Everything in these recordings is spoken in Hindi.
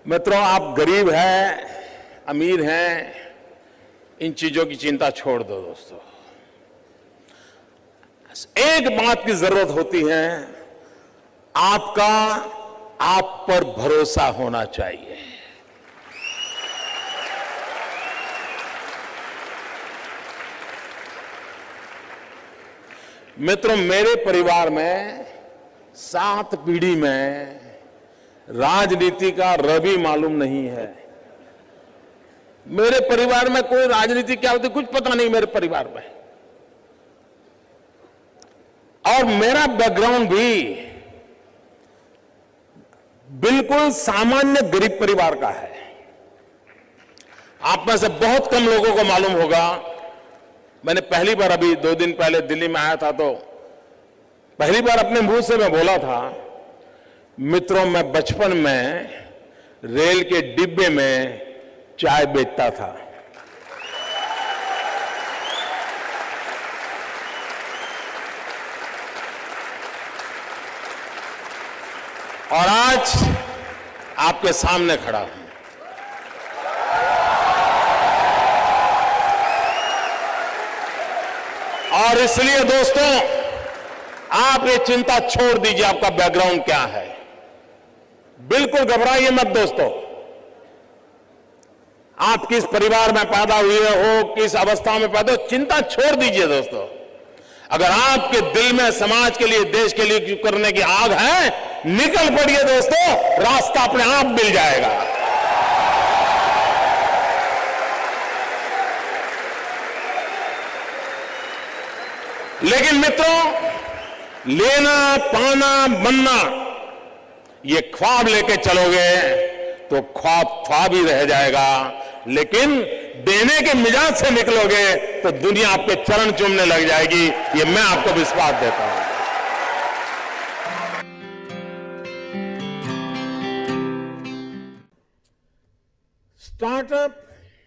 मित्रों, आप गरीब हैं, अमीर हैं, इन चीजों की चिंता छोड़ दो दोस्तों। एक बात की जरूरत होती है, आपका आप पर भरोसा होना चाहिए। मित्रों, मेरे परिवार में 7 पीढ़ी में राजनीति का रवि मालूम नहीं है। मेरे परिवार में कोई राजनीति क्या होती कुछ पता नहीं मेरे परिवार में। और मेरा बैकग्राउंड भी बिल्कुल सामान्य गरीब परिवार का है। आप में से बहुत कम लोगों को मालूम होगा, मैंने पहली बार अभी 2 दिन पहले दिल्ली में आया था तो पहली बार अपने मुंह से मैं बोला था, मित्रों, मैं बचपन में रेल के डिब्बे में चाय बेचता था। और आज आपके सामने खड़ा हूं। और इसलिए दोस्तों, आप ये चिंता छोड़ दीजिए आपका बैकग्राउंड क्या है। बिल्कुल घबराइए मत दोस्तों। आप किस परिवार में पैदा हुए हो, किस अवस्था में पैदा हो, चिंता छोड़ दीजिए दोस्तों। अगर आपके दिल में समाज के लिए, देश के लिए करने की आग है, निकल पड़िए दोस्तों, रास्ता अपने आप मिल जाएगा। लेकिन मित्रों, लेना, पाना, बनना, ये ख्वाब लेके चलोगे तो ख्वाब ख्वाब ही रह जाएगा। लेकिन देने के मिजाज से निकलोगे तो दुनिया आपके चरण चूमने लग जाएगी। ये मैं आपको विश्वास देता हूं। स्टार्टअप,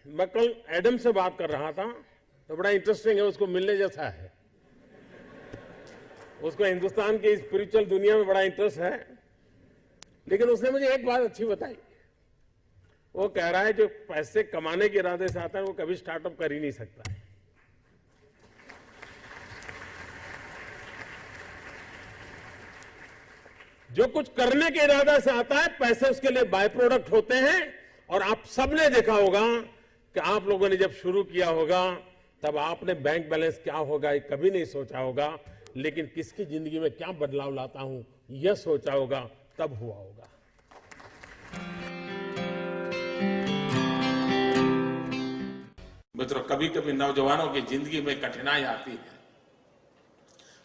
मैं कल एडम से बात कर रहा था तो बड़ा इंटरेस्टिंग है, उसको मिलने जैसा है। उसको हिंदुस्तान की स्पिरिचुअल दुनिया में बड़ा इंटरेस्ट है। लेकिन उसने मुझे एक बात अच्छी बताई। वो कह रहा है जो पैसे कमाने के इरादे से आता है वो कभी स्टार्टअप कर ही नहीं सकता है। जो कुछ करने के इरादे से आता है, पैसे उसके लिए बाय प्रोडक्ट होते हैं। और आप सबने देखा होगा कि आप लोगों ने जब शुरू किया होगा तब आपने बैंक बैलेंस क्या होगा ये कभी नहीं सोचा होगा। लेकिन किसकी जिंदगी में क्या बदलाव लाता हूं यह सोचा होगा, तब हुआ होगा। मित्रों, कभी कभी नौजवानों की जिंदगी में कठिनाई आती है।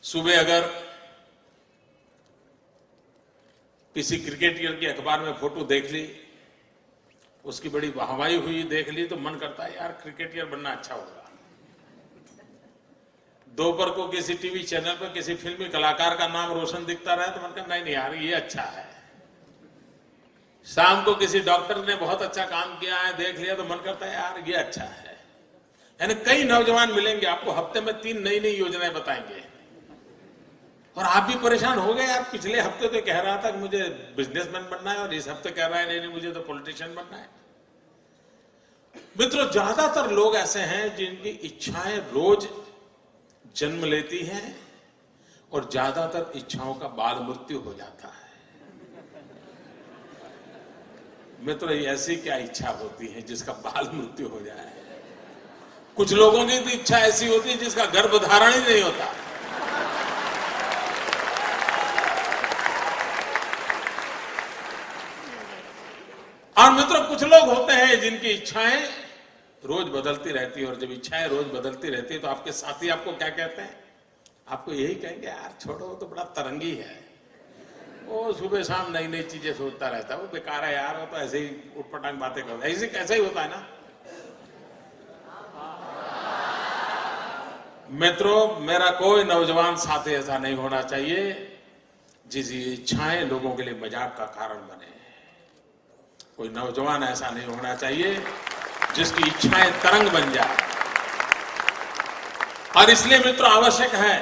सुबह अगर किसी क्रिकेटर की अखबार में फोटो देख ली, उसकी बड़ी वाहवाही हुई देख ली, तो मन करता है यार क्रिकेटर बनना अच्छा होगा। दोपहर को किसी टीवी चैनल पर किसी फिल्मी कलाकार का नाम रोशन दिखता रहा तो मन करता नहीं यार ये अच्छा है। शाम को किसी डॉक्टर ने बहुत अच्छा काम किया है देख लिया तो मन करता है यार ये अच्छा है। यानी कई नौजवान मिलेंगे आपको, हफ्ते में 3 नई नई योजनाएं बताएंगे और आप भी परेशान हो गए। यार पिछले हफ्ते तो कह रहा था कि मुझे बिजनेसमैन बनना है और इस हफ्ते कह रहा है नहीं मुझे तो पॉलिटिशियन बनना है। मित्रों, ज्यादातर लोग ऐसे हैं जिनकी इच्छाएं रोज जन्म लेती हैं और ज्यादातर इच्छाओं का बाल मृत्यु हो जाता है। मित्रों, ऐसी क्या इच्छा होती है जिसका बाल मृत्यु हो जाए? कुछ लोगों की तो इच्छा ऐसी होती है जिसका गर्भधारण ही नहीं होता। और मित्रों, कुछ लोग होते हैं जिनकी इच्छाएं रोज बदलती रहती है। और जब इच्छाएं रोज बदलती रहती है तो आपके साथी आपको क्या कहते हैं? आपको यही कहेंगे यार छोड़ो, वो तो बड़ा तरंगी है, वो सुबह शाम नई नई चीजें सोचता रहता है, वो बेकार है यार, वो तो ऐसे ही उटपटांग बातें करता है। ऐसे कैसा ही होता है ना। मित्रों, मेरा कोई नौजवान साथी ऐसा नहीं होना चाहिए जिसकी इच्छाएं लोगों के लिए मजाक का कारण बने। कोई नौजवान ऐसा नहीं होना चाहिए जिसकी इच्छाएं तरंग बन जाए। और इसलिए मित्रों आवश्यक है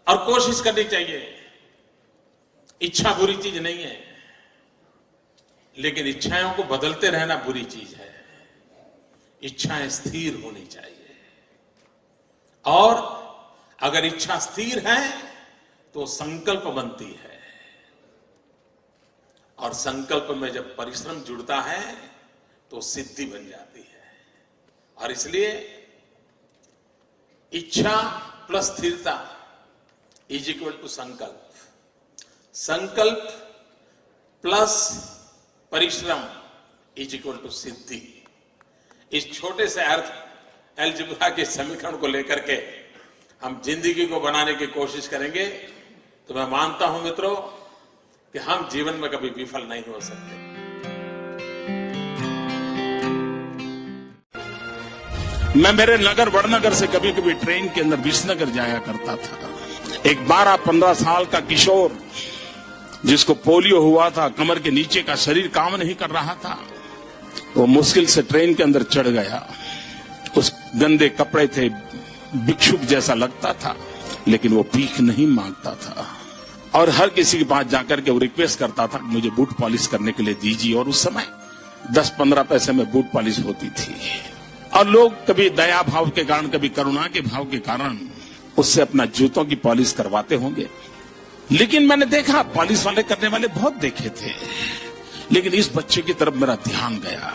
और कोशिश करनी चाहिए। इच्छा बुरी चीज नहीं है। लेकिन इच्छाओं को बदलते रहना बुरी चीज है। इच्छाएं स्थिर होनी चाहिए, और अगर इच्छा स्थिर है तो संकल्प बनती है, और संकल्प में जब परिश्रम जुड़ता है तो सिद्धि बन जाती है। और इसलिए इच्छा प्लस स्थिरता इज इक्वल टू संकल्प, संकल्प प्लस परिश्रम इज इक्वल टू सिद्धि। इस छोटे से अर्थ अलजेब्रा के समीकरण को लेकर के हम जिंदगी को बनाने की कोशिश करेंगे तो मैं मानता हूं मित्रों कि हम जीवन में कभी विफल नहीं हो सकते। मैं मेरे नगर वड़नगर से कभी कभी ट्रेन के अंदर विसनगर जाया करता था। एक 12-15 साल का किशोर जिसको पोलियो हुआ था, कमर के नीचे का शरीर काम नहीं कर रहा था, वो मुश्किल से ट्रेन के अंदर चढ़ गया। उस गंदे कपड़े थे, भिक्षुक जैसा लगता था, लेकिन वो भीख नहीं मांगता था और हर किसी के पास जाकर के वो रिक्वेस्ट करता था मुझे बूट पॉलिश करने के लिए दीजिए। और उस समय 10-15 पैसे में बूट पॉलिश होती थी, और लोग कभी दया भाव के कारण, कभी करुणा के भाव के कारण उससे अपना जूतों की पॉलिश करवाते होंगे। लेकिन मैंने देखा, पॉलिश वाले करने वाले बहुत देखे थे, लेकिन इस बच्चे की तरफ मेरा ध्यान गया।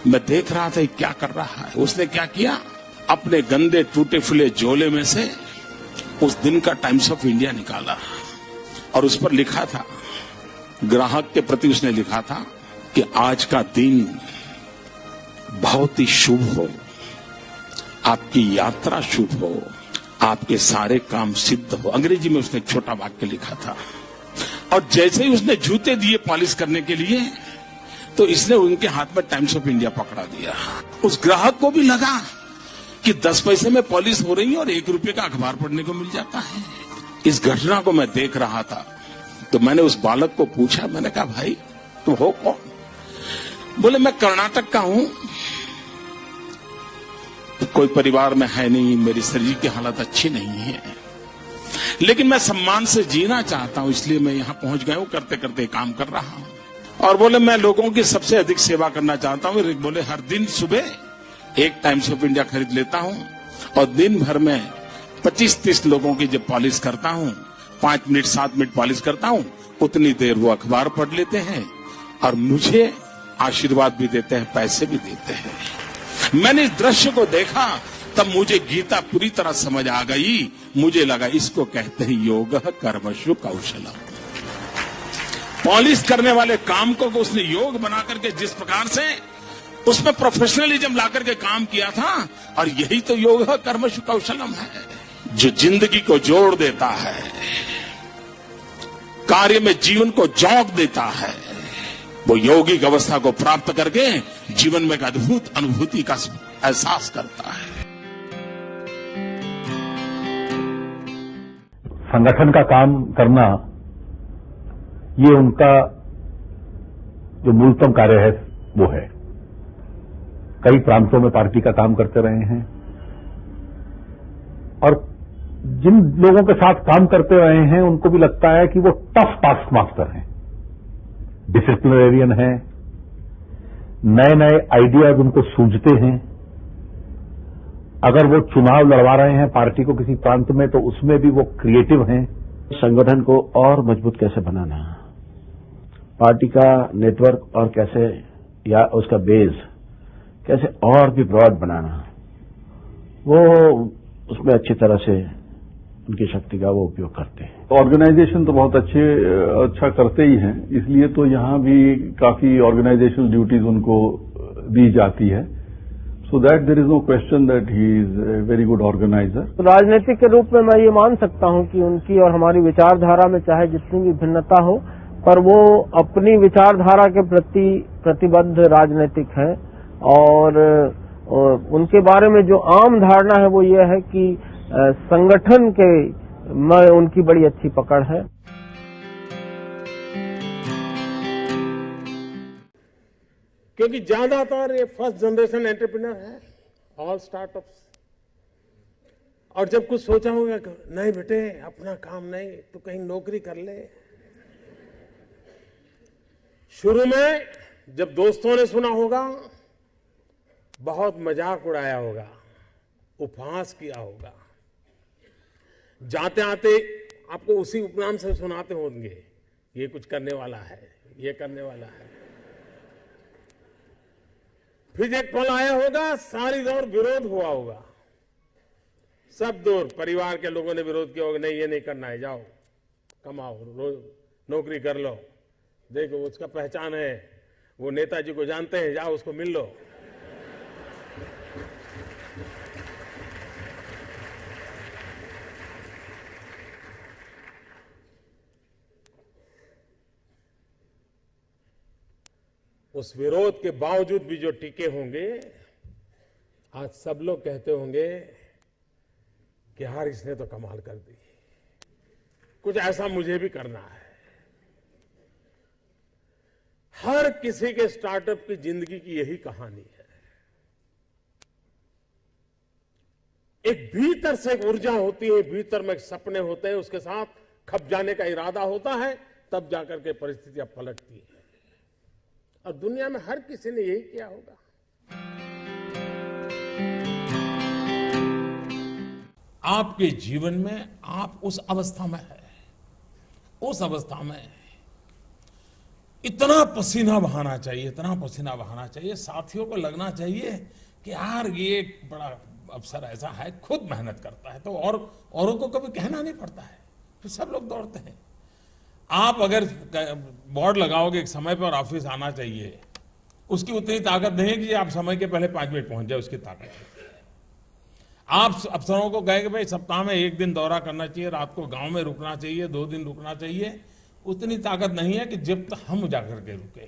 मैं देख रहा था क्या कर रहा है। उसने क्या किया, अपने गंदे टूटे फूले झोले में से उस दिन का टाइम्स ऑफ इंडिया निकाला और उस पर लिखा था, ग्राहक के प्रति उसने लिखा था कि आज का दिन बहुत ही शुभ हो, आपकी यात्रा शुभ हो, आपके सारे काम सिद्ध हो। अंग्रेजी में उसने एक छोटा वाक्य लिखा था। और जैसे ही उसने जूते दिए पॉलिश करने के लिए, तो इसने उनके हाथ में टाइम्स ऑफ इंडिया पकड़ा दिया। उस ग्राहक को भी लगा कि 10 पैसे में पॉलिश हो रही है और 1 रुपये का अखबार पढ़ने को मिल जाता है। इस घटना को मैं देख रहा था तो मैंने उस बालक को पूछा, मैंने कहा भाई तुम हो कौन? बोले मैं कर्नाटक का हूं, कोई परिवार में है नहीं, मेरी शरीर की हालत अच्छी नहीं है, लेकिन मैं सम्मान से जीना चाहता हूं, इसलिए मैं यहां पहुंच गया हूं, करते करते काम कर रहा हूं। और बोले मैं लोगों की सबसे अधिक सेवा करना चाहता हूं। बोले हर दिन सुबह एक टाइम्स ऑफ इंडिया खरीद लेता हूं और दिन भर में 25-30 लोगों की जब पॉलिश करता हूं, 5 मिनट 7 मिनट पॉलिश करता हूं, उतनी देर वो अखबार पढ़ लेते हैं और मुझे आशीर्वाद भी देते हैं, पैसे भी देते हैं। मैंने इस दृश्य को देखा तब मुझे गीता पूरी तरह समझ आ गई। मुझे लगा इसको कहते हैं योग कर्मसु कौशलम। पॉलिश करने वाले काम को उसने योग बना करके जिस प्रकार से उसमें प्रोफेशनलिज्म ला करके काम किया था, और यही तो योग कर्मसु कौशलम है, जो जिंदगी को जोड़ देता है, कार्य में जीवन को जोक देता है। वो यौगिक अवस्था को प्राप्त करके जीवन में एक अद्भुत अनुभूति का एहसास करता है। संगठन का काम करना ये उनका जो मूलतम कार्य है वो है। कई प्रांतों में पार्टी का काम करते रहे हैं और जिन लोगों के साथ काम करते रहे हैं उनको भी लगता है कि वो टफ टास्क मास्टर हैं, डिसिप्लिनरियन हैं, नए नए आइडियाज उनको सूझते हैं। अगर वो चुनाव लड़वा रहे हैं पार्टी को किसी प्रांत में तो उसमें भी वो क्रिएटिव हैं। संगठन को और मजबूत कैसे बनाना, पार्टी का नेटवर्क और कैसे, या उसका बेस कैसे और भी ब्रॉड बनाना, वो उसमें अच्छी तरह से उनकी शक्ति का वो उपयोग करते हैं। ऑर्गेनाइजेशन तो बहुत अच्छा करते ही हैं, इसलिए तो यहाँ भी काफी ऑर्गेनाइजेशनल ड्यूटीज उनको दी जाती है। So that there is no question that he is a very good organiser. राजनीतिक के रूप में मैं ये मान सकता हूँ कि उनकी और हमारी विचारधारा में चाहे जितनी भी भिन्नता हो, पर वो अपनी विचारधारा के प्रति प्रतिबद्ध राजनीतिक हैं। और उनके बारे में जो आम धारणा है वो ये है कि संगठन के में उनकी बड़ी अच्छी पकड़ है। क्योंकि ज्यादातर ये फर्स्ट जनरेशन एंटरप्रेन्योर है, ऑल स्टार्टअप्स। और जब कुछ सोचा होगा, नहीं बेटे अपना काम नहीं, तो कहीं नौकरी कर ले, शुरू में जब दोस्तों ने सुना होगा, बहुत मजाक उड़ाया होगा, उपहास किया होगा, जाते आते आपको उसी उपनाम से सुनाते होंगे, ये कुछ करने वाला है, ये करने वाला है। फिर एक पल आया होगा, सारी दौर विरोध हुआ होगा, सब दौर परिवार के लोगों ने विरोध किया होगा, नहीं ये नहीं करना है, जाओ कमाओ, नौकरी कर लो, देखो उसका पहचान है, वो नेताजी को जानते हैं, जाओ उसको मिल लो। उस विरोध के बावजूद भी जो टिके होंगे, आज सब लोग कहते होंगे कि यार इसने तो कमाल कर दी, कुछ ऐसा मुझे भी करना है। हर किसी के स्टार्टअप की जिंदगी की यही कहानी है। एक भीतर से एक ऊर्जा होती है, भीतर में सपने होते हैं, उसके साथ खप जाने का इरादा होता है, तब जाकर के परिस्थितियां पलटती है। और दुनिया में हर किसी ने यही किया होगा। आपके जीवन में आप उस अवस्था में है, उस अवस्था में इतना पसीना बहाना चाहिए, इतना पसीना बहाना चाहिए, साथियों को लगना चाहिए कि यार ये एक बड़ा अवसर ऐसा है, खुद मेहनत करता है तो और औरों को कभी कहना नहीं पड़ता है, तो सब लोग दौड़ते हैं। आप अगर बोर्ड लगाओगे एक समय पर ऑफिस आना चाहिए, उसकी उतनी ताकत नहीं है कि आप समय के पहले 5 मिनट पहुंच जाए, उसकी ताकत है। आप अफसरों को कहेंगे भाई सप्ताह में 1 दिन दौरा करना चाहिए, रात को गांव में रुकना चाहिए, 2 दिन रुकना चाहिए, उतनी ताकत नहीं है कि जब तक हम जाकर के रुके।